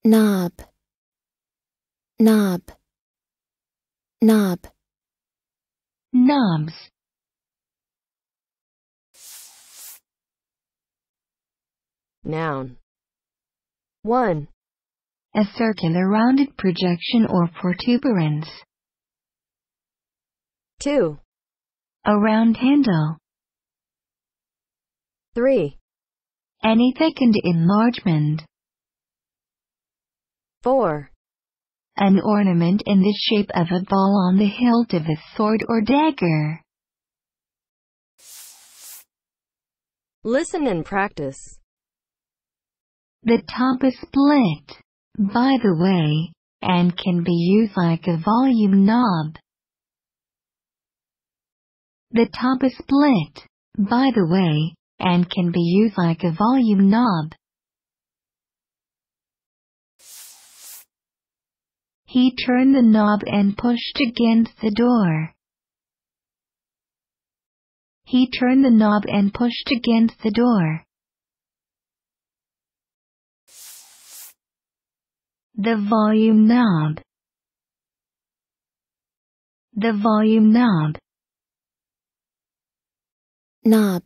knob, knob, knob. Knobs. Noun. 1. A circular rounded projection or protuberance. 2. A round handle. 3. Any thickened enlargement. 4. An ornament in the shape of a ball on the hilt of a sword or dagger. Listen and practice. The top is split, by the way, and can be used like a volume knob. The top is split, by the way, and can be used like a volume knob. He turned the knob and pushed against the door. He turned the knob and pushed against the door. The volume knob. The volume knob. Knob.